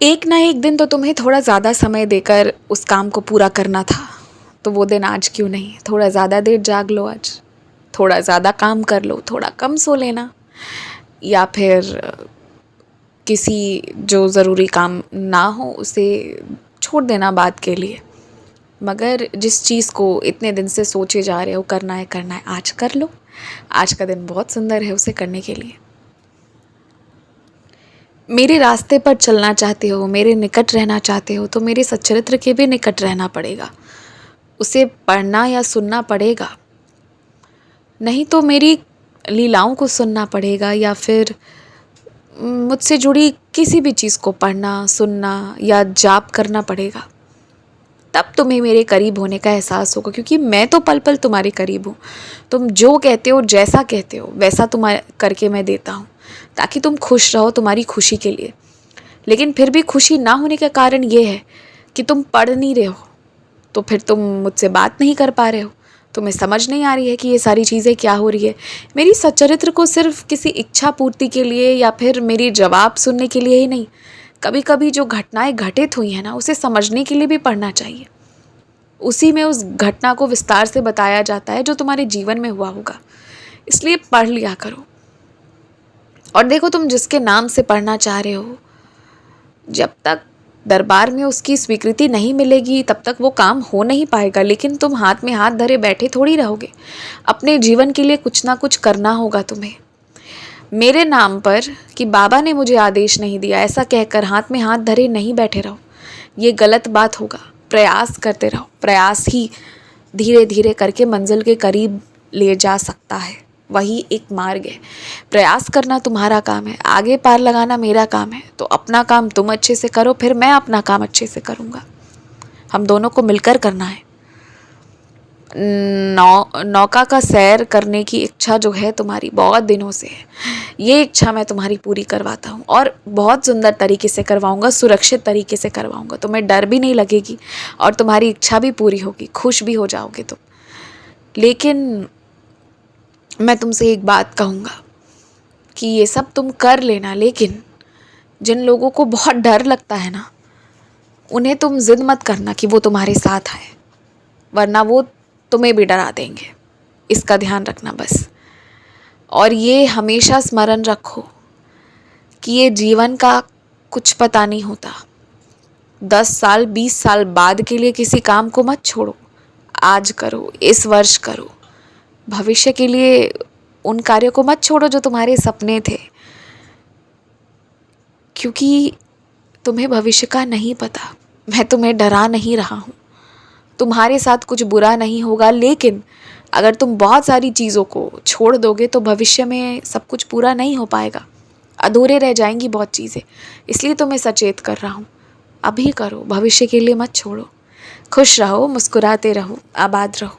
एक ना एक दिन तो तुम्हें थोड़ा ज़्यादा समय देकर उस काम को पूरा करना था, तो वो दिन आज क्यों नहीं? थोड़ा ज़्यादा देर जाग लो आज, थोड़ा ज़्यादा काम कर लो, थोड़ा कम सो लेना, या फिर किसी जो ज़रूरी काम ना हो उसे छोड़ देना बाद के लिए। मगर जिस चीज़ को इतने दिन से सोचे जा रहे हो करना है, आज कर लो। आज का दिन बहुत सुंदर है उसे करने के लिए। मेरे रास्ते पर चलना चाहते हो, मेरे निकट रहना चाहते हो, तो मेरे सच्चरित्र के भी निकट रहना पड़ेगा, उसे पढ़ना या सुनना पड़ेगा। नहीं तो मेरी लीलाओं को सुनना पड़ेगा, या फिर मुझसे जुड़ी किसी भी चीज़ को पढ़ना, सुनना या जाप करना पड़ेगा। तब तुम्हें मेरे करीब होने का एहसास होगा, क्योंकि मैं तो पल पल तुम्हारे करीब हूँ। तुम जो कहते हो, जैसा कहते हो, वैसा तुम्हारे करके मैं देता हूँ, ताकि तुम खुश रहो, तुम्हारी खुशी के लिए। लेकिन फिर भी खुशी ना होने का कारण ये है कि तुम पढ़ नहीं रहे हो, तो फिर तुम मुझसे बात नहीं कर पा रहे हो, तुम्हें समझ नहीं आ रही है कि ये सारी चीज़ें क्या हो रही है। मेरी सच्चरित्र को सिर्फ किसी इच्छा पूर्ति के लिए या फिर मेरी जवाब सुनने के लिए ही नहीं, कभी कभी जो घटनाएं घटित हुई हैं ना, उसे समझने के लिए भी पढ़ना चाहिए। उसी में उस घटना को विस्तार से बताया जाता है जो तुम्हारे जीवन में हुआ होगा, इसलिए पढ़ लिया करो। और देखो, तुम जिसके नाम से पढ़ना चाह रहे हो, जब तक दरबार में उसकी स्वीकृति नहीं मिलेगी तब तक वो काम हो नहीं पाएगा। लेकिन तुम हाथ में हाथ धरे बैठे थोड़ी रहोगे, अपने जीवन के लिए कुछ ना कुछ करना होगा तुम्हें। मेरे नाम पर कि बाबा ने मुझे आदेश नहीं दिया, ऐसा कहकर हाथ में हाथ धरे नहीं बैठे रहो, ये गलत बात होगा। प्रयास करते रहो, प्रयास ही धीरे धीरे करके मंजिल के करीब ले जा सकता है, वही एक मार्ग है। प्रयास करना तुम्हारा काम है, आगे पार लगाना मेरा काम है। तो अपना काम तुम अच्छे से करो, फिर मैं अपना काम अच्छे से करूँगा। हम दोनों को मिलकर करना है। नौका का सैर करने की इच्छा जो है तुम्हारी बहुत दिनों से है, ये इच्छा मैं तुम्हारी पूरी करवाता हूँ, और बहुत सुंदर तरीके से करवाऊँगा, सुरक्षित तरीके से करवाऊँगा। तुम्हें डर भी नहीं लगेगी और तुम्हारी इच्छा भी पूरी होगी, खुश भी हो जाओगे तुम। लेकिन मैं तुमसे एक बात कहूँगा कि ये सब तुम कर लेना, लेकिन जिन लोगों को बहुत डर लगता है ना, उन्हें तुम जिद मत करना कि वो तुम्हारे साथ आए, वरना वो तुम्हें भी डरा देंगे। इसका ध्यान रखना बस। और ये हमेशा स्मरण रखो कि ये जीवन का कुछ पता नहीं होता। 10 साल 20 साल बाद के लिए किसी काम को मत छोड़ो, आज करो, इस वर्ष करो। भविष्य के लिए उन कार्यों को मत छोड़ो जो तुम्हारे सपने थे, क्योंकि तुम्हें भविष्य का नहीं पता। मैं तुम्हें डरा नहीं रहा हूँ, तुम्हारे साथ कुछ बुरा नहीं होगा, लेकिन अगर तुम बहुत सारी चीज़ों को छोड़ दोगे तो भविष्य में सब कुछ पूरा नहीं हो पाएगा, अधूरे रह जाएंगी बहुत चीज़ें। इसलिए तो मैं सचेत कर रहा हूँ, अभी करो, भविष्य के लिए मत छोड़ो। खुश रहो, मुस्कुराते रहो, आबाद रहो।